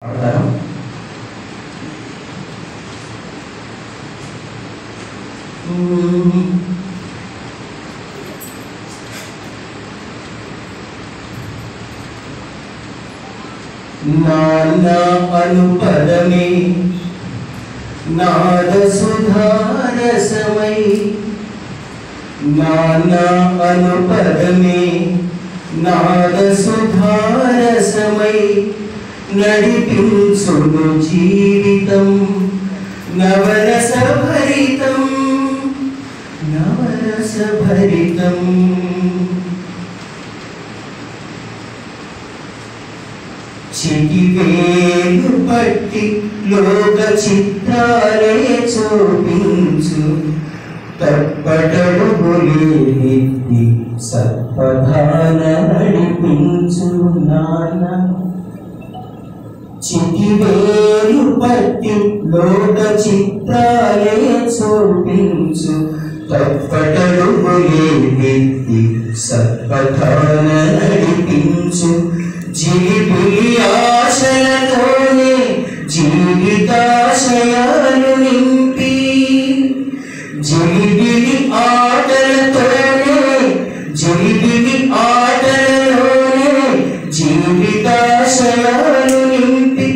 నానా అనుపదమే నాద సుధారసమై, నానా అనుపదమే నాద సుధారసమై, నడిపించును జీవితం నవరసభరితం నవరసభరితం. చిటివేలు పట్టి లోక చిత్రాలే చూపించు, తప్పటడుగులేని సత్పథాన నడిపించు నాన్న. చిటివేలు పట్టి లోక చిత్రాలే చూపించు, తప్పటడుగులేని సత్పథాన నడిపించు. జీవిలి ఆశలతోనే జీవితాశయాలు నింపి, జీవిలి ఆటలతోనే జీవిలి ఆటలలోనే జీవితాశయాలు నింపి,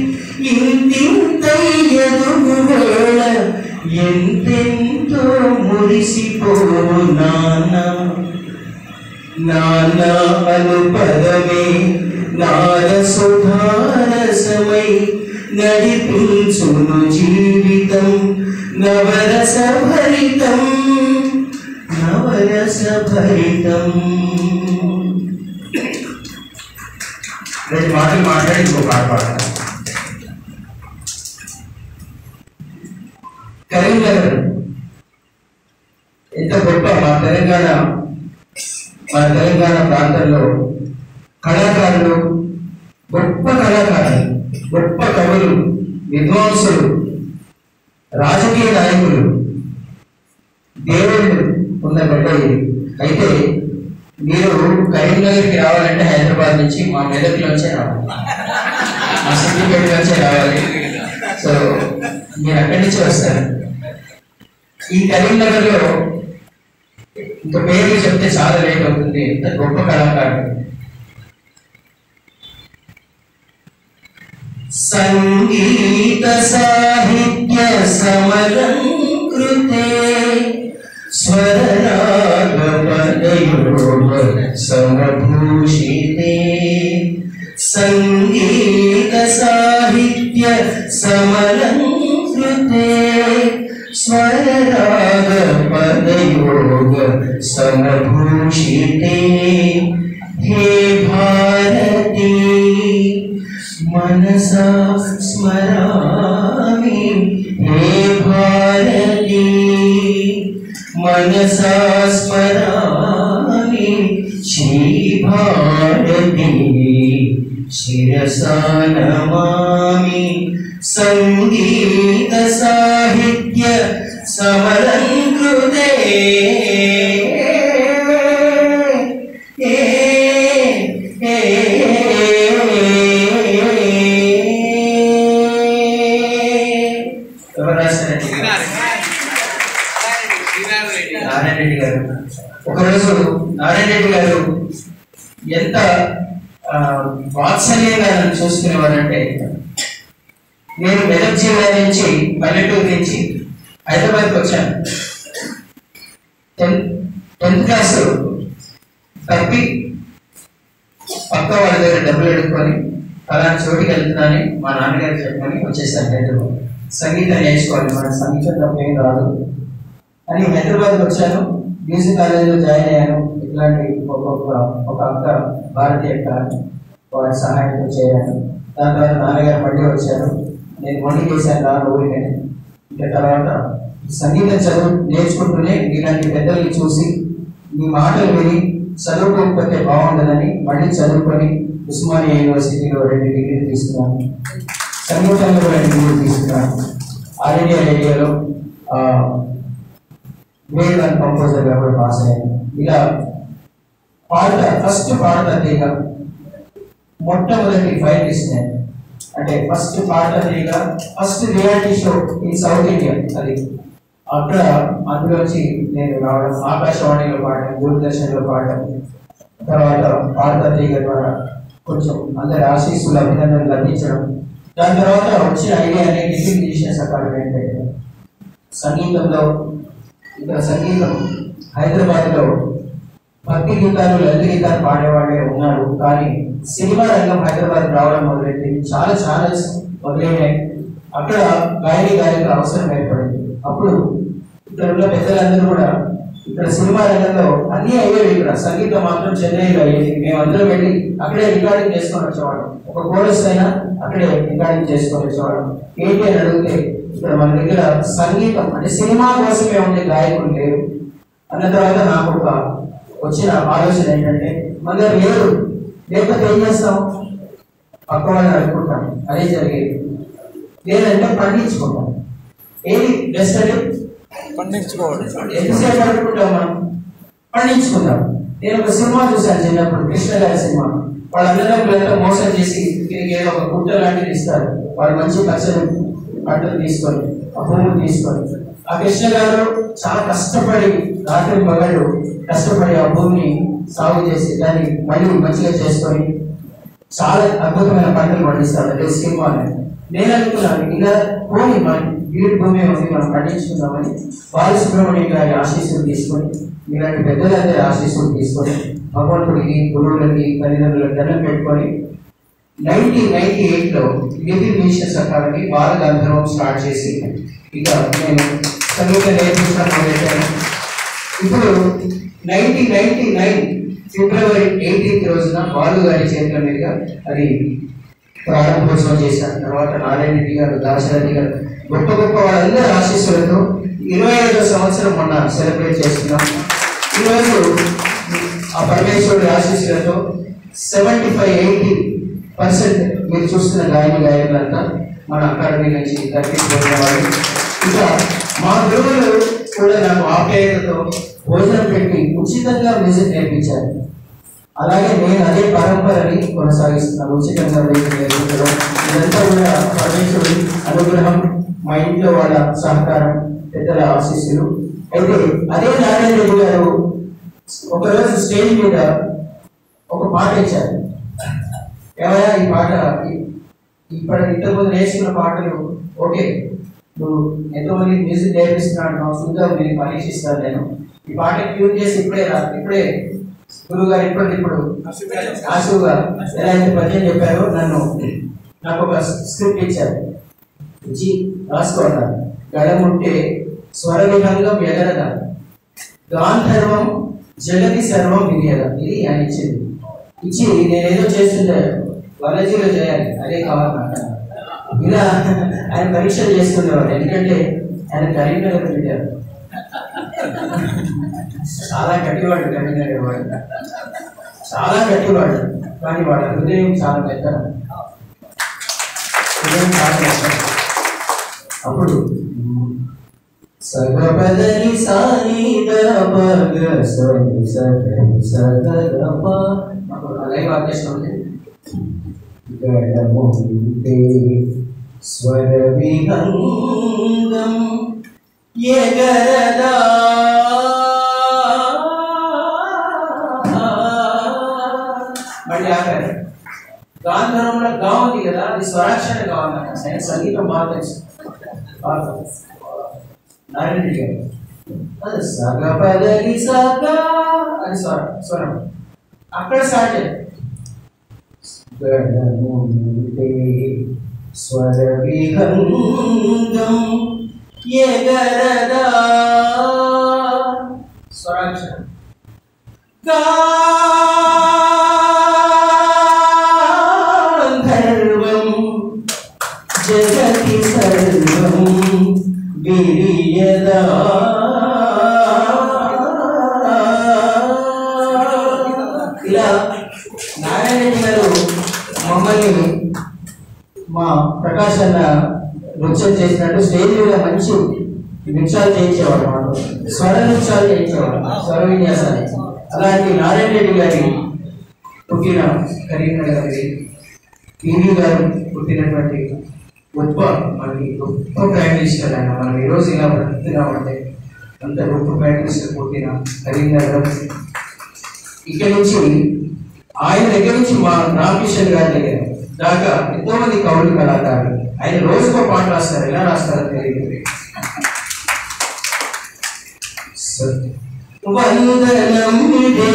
ఇంతింతై ఎదుగు వేళ ఎంతెంతో మురిసిపోవు నాన్న. నానా అనుపదమే నాద సుధారసమై, నడిపించును జీవితం నవరసభరితం నవరసభరితం. మాటలు మాట్లాడి ఇంకో పాట పాడతాను. కరీంనగర్ ఎంత గొప్ప మన తెలంగాణ ప్రాంతంలో కళాకారులు, గొప్ప కళాకారులు, గొప్ప కవులు, విద్వాంసులు, రాజకీయ నాయకులు, దేవుళ్ళు ఉన్న గడ్డ ఇది. అయితే మీరు కరీంనగర్కి రావాలంటే హైదరాబాద్ నుంచి మా మెదక్లోంచే రావాలి, మా సిద్దిపేటలోంచే రావాలి. సో మీరు అక్కడి నుంచి వస్తారు. ఈ కరీంనగర్లో ఇంత పేర్లు చెప్తే చాలా లేట్ అవుతుంది. ఎంత గొప్ప కళాకారుడు. సంగీత సాహిత్య సమలంకృతే, స్వరరాగ పదయోగ సమభూషితే. సంగీత సాహిత్య సమలంకృతే, స్వరరాగ పదయోగ సమభూషితే. హే భారతి మనసా స్మరామి, హే భారతి మనసా స్మరామి. శ్రీ భారతి శిరసా నమామి. సంగీత సాహిత్య సమలంకృతే, నారాయణ రెడ్డి గారు. ఒకరోజు నారాయణ రెడ్డి గారు ఎంత వాత్సల్యంగా నన్ను చూసుకునేవారంటే, నేను మెదక్ జిల్లా నుంచి పల్లెటూరు నుంచి హైదరాబాద్కి వచ్చాను. 10th క్లాస్ తప్పి పక్క వాళ్ళ దగ్గర డబ్బులు ఎడుక్కొని అలాంటి చోటుకి వెళ్తున్నానని మా నాన్నగారు చెప్పుకొని వచ్చేసాను హైదరాబాద్. సంగీతం నేర్చుకోవాలి, మన సంగీతం తప్ప ఏం రాదు అని హైదరాబాద్కి వచ్చాను. మ్యూజిక్ కాలేజీలో జాయిన్ అయ్యాను. ఇట్లాంటి ఒక అక్క భారతీయ అక్క, వారి సహాయంతో చేరాను. దాని తర్వాత నాన్నగారు మళ్ళీ వచ్చారు. నేను మొండి చేశాను నాన్న ఊరిని. ఇంకా తర్వాత సంగీతం చదువు నేర్చుకుంటూనే ఇలాంటి పెద్దల్ని చూసి మీ మాటలు విని చదువుకోకపోతే బాగుండదని మళ్ళీ చదువుకొని ఉస్మానియా యూనివర్సిటీలో 2 డిగ్రీలు తీసుకున్నాను. సంగీతంలో కూడా 2 డిగ్రీలు తీసుకున్నాను. ఆల్ ఇండియా రేడియోలో గ్రేడ్ 1 కంపోజర్గా కూడా పాస్ అయ్యాను. ఇలా పాడతా, ఫస్ట్ పాడతా తీగ మొట్టమొదటి ఫైల్ ఇచ్చినాను. అంటే ఫస్ట్ పాటగా first reality show in south India అది. అక్కడ అందులోంచి నేను రావడం, ఆకాశవాణిలో పాడడం, దూరదర్శన్లో పాడడం, తర్వాత పాటగా ద్వారా కొంచెం అందరి ఆశీస్సులు అభినందనలు లభించడం. దాని తర్వాత వచ్చిన ఐడియా అనేది లిటిల్ మ్యూజిషియన్స్ అకాడమీ అంటే సంగీతంలో ఇక్కడ సంగీతం హైదరాబాద్లో భక్తి గీతాలు, లలిత గీతాలు పాడేవాళ్ళే ఉన్నారు. కానీ సినిమా రంగం హైదరాబాద్ రావడం మొదలైంది, చాలా ఛానల్స్ మొదలైనాయి. అక్కడ గాయకుల అవసరం ఏర్పడింది. అప్పుడు ఇక్కడ ఉన్న పెద్దలందరూ కూడా ఇక్కడ సినిమా రంగంలో అన్ని అయ్యేవి, ఇక్కడ సంగీతం మాత్రం చెన్నైలో అయ్యేది. మేమందరం వెళ్ళి అక్కడే రికార్డింగ్ చేసుకొని వచ్చేవాళ్ళం. ఒక కోరస్ అయినా అక్కడే రికార్డింగ్ చేసుకొని వచ్చేవాళ్ళం. ఏంటి అని అడిగితే ఇక్కడ మన దగ్గర సంగీతం అంటే సినిమా కోసమే ఉండే గాయకులు లేరు అన్న తర్వాత నాకు ఒక వచ్చిన ఆలోచన ఏంటంటే మన దగ్గర లేరు, లేకపోతే ఏం చేస్తాం, పక్క వాళ్ళని అనుకుంటాం. అదే జరిగేది. లేదంటే పండించుకుంటాం. ఏది బెస్ట్ అంటే పండించుకోవాలి. ఎంతసేపు అనుకుంటాం మనం, పండించుకుంటాం. నేను ఒక సినిమా చూశాను చిన్నప్పుడు, కృష్ణ గారి సినిమా. వాళ్ళందరూ మోసం చేసి తిరిగి ఏదో ఒక గుట్ట లాంటిది ఇస్తారు. వాళ్ళు మంచి పచ్చని పంటలు తీసుకొని, ఆ భూములు తీసుకొని, ఆ కృష్ణ గారు చాలా కష్టపడి రాత్రి పగళ్ళు కష్టపడి ఆ భూమిని సాగు చేసి దాన్ని మళ్ళీ మంచిగా చేసుకొని చాలా అద్భుతమైన పంటలు పండిస్తారు. అదే సినిమా. నేను అనుకున్నాను ఇలా భూమి మన వీడి భూమి ఉంది, మనం పండించుకుందామని బాలసుబ్రహ్మణ్యం గారి ఆశీస్సులు తీసుకొని, ఇలాంటి పెద్దలందరి ఆశీస్సులు తీసుకొని, భగవంతుడికి, గురువులకి, తల్లిదండ్రులకు దండం పెట్టుకొని 1998లో లిటిల్ మ్యూజిషియన్స్ అకాడమీ బాల గంధర్వం స్టార్ట్ చేసి ఇక నేను సంగీతం నేర్పించడం మొదలెట్టాను. ఇప్పుడు 1999 ఫిబ్రవరి 18 రోజున బాలు గారి చేతుల మీదుగా అది ప్రారంభోత్సవం చేశారు. తర్వాత నారాయణ రెడ్డి గారు, దాశరథి గారు, గొప్ప గొప్ప వాళ్ళందరి ఆశీస్సులతో 25వ సంవత్సరం మొన్న సెలబ్రేట్ చేస్తున్నాం. ఈరోజు ఆ పరమేశ్వరుడి ఆశీస్సులతో 75-80% మీరు చూస్తున్న గాయకులంతా మన అకాడమీ నుంచి దక్కించుకున్న వాళ్ళు. ఇంకా మా గురువులు కూడా నాకు ఆప్యాయతతో భోజనం పెట్టి ఉచితంగా మ్యూజిక్ నేర్పించారు. అలాగే నేను అదే పరంపరని కొనసాగిస్తున్నాను, ఉచితంగా మ్యూజిక్ నేర్పించడం. ఇదంతా కూడా పరమేశ్వరుడి అనుగ్రహం, మా ఇంట్లో వాళ్ళ సహకారం, పెద్దల ఆశీస్సులు. అయితే అదే నారాయణ రెడ్డి గారు ఒకరోజు స్టేజ్ మీద ఒక పాట ఇచ్చారు. ఏమయ్యా ఈ పాట ఇంతకుముందు నేర్చుకున్న పాటలు ఓకే, నువ్వు ఎంతోమంది మ్యూజిక్ నేర్పిస్తున్నాడు, చూద్దాం, నేను పరీక్షిస్తాను. నేను ఈ పాట ట్యూన్ చేసి ఇప్పుడే గురువు గారు ఇప్పుడు ఆశువుగా ఎలా అయితే పద్యం చెప్పారో నాకు ఒక స్క్రిప్ట్ ఇచ్చారు, ఇచ్చి రాసుకోవాలి. గడముంటే స్వర విహంగం ఎగరదా, గాంధర్వం జగతి సర్వం వినియదా. ఇది ఆయన ఇచ్చింది. ఇచ్చి నేనేదో చేస్తుంటే వలజీలో చేయాలి, అదే కావాలి. ఇలా ఆయన పరీక్షలు చేసుకునేవాడు. ఎందుకంటే ఆయన కరీంనగర్ పెట్టారు, చాలా గట్టివాడు. కరీంనగర్ వాడు చాలా గట్టివాడు, కానీ వాడు హృదయం చాలా పెద్ద. అప్పుడు సగపదని లైవ్ ఆర్కెస్ట్రా ఉంది. గడముంటే స్వర విహంగం ఎగరదా, మళ్ళీ ఆఖరి గాంధర్వంలో గా ఉంది కదా, అది స్వరాక్షర కావాలి. సంగీతం బాగా తెలుసు నారాయణ రెడ్డి గారు. సగపదని సగా అది స్వరం అక్కడ స్టార్ట్. గడముంటే స్వర విహంగం ఎగరదా, స్వరాక్షరం. గాంధర్వం జగతి సర్వం విరియదా. ఇలా నారాయణ రెడ్డి గారు మమ్మల్ని మా ప్రకాష్ అన్న నృత్యం చేసినట్టు స్టేజ్ మీద మంచి నృత్యాలు చేయించేవాడు, మాకు స్వర నృత్యాలు చేయించేవాడు, స్వర విన్యాసాలు. అలాంటి నారాయణ రెడ్డి గారి పుట్టిన కరీంనగర్ టీవీ గారు పుట్టినటువంటి గొప్ప మనకి గొప్ప ప్రాక్టీస్టర్ ఆయన. మనం ఈరోజు ఇలా బ్రతుకుతున్నామంటే అంత గొప్ప ప్రాక్టీస్టర్ పుట్టిన కరీంనగర్. ఇక్కడ నుంచి ఆయన దగ్గర నుంచి మా రామకిషన్ గారి దగ్గర దాకా ఎంతో మంది కవులు కళాకారులు. ఆయన రోజుకో పాట రాస్తారు. ఎలా రాస్తారో తెలియదు. వందనమిదే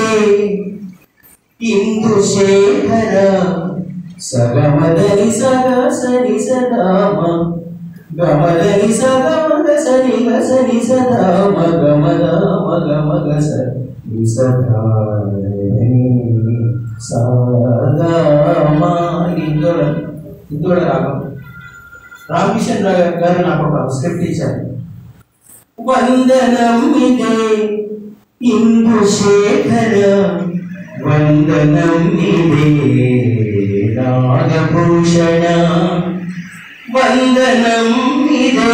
ఇందుశేఖర సగమదని సగ సని సదామ గమదని సగమగ సని గ సని సదామ గమద మగ మగ సని సదాని సదామ. ఇందులో రాగం రామకిషన్ గారు నాకు ఒక స్క్రిప్ట్ ఇచ్చారు. వందనమిదే ఇందుశేఖర వందనమిదే నాగభూషణ వందనమిదే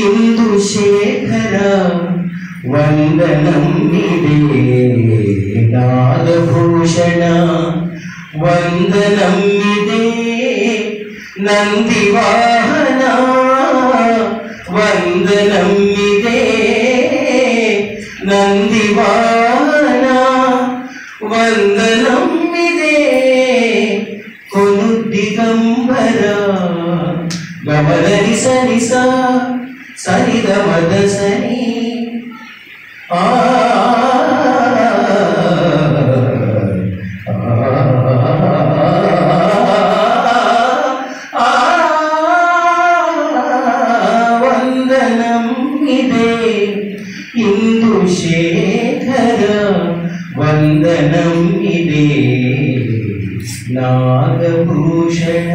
ఇందుశేఖర వందనమిదే నాగభూషణ వందనమిదే నందివాహన వందనమిదే నందివాహన వందనమిదే కొను దిగంబర గమదని సని సని గమద సని వందనమిదే ఇందుశేఖర వందనమిదే నాగభూషణ.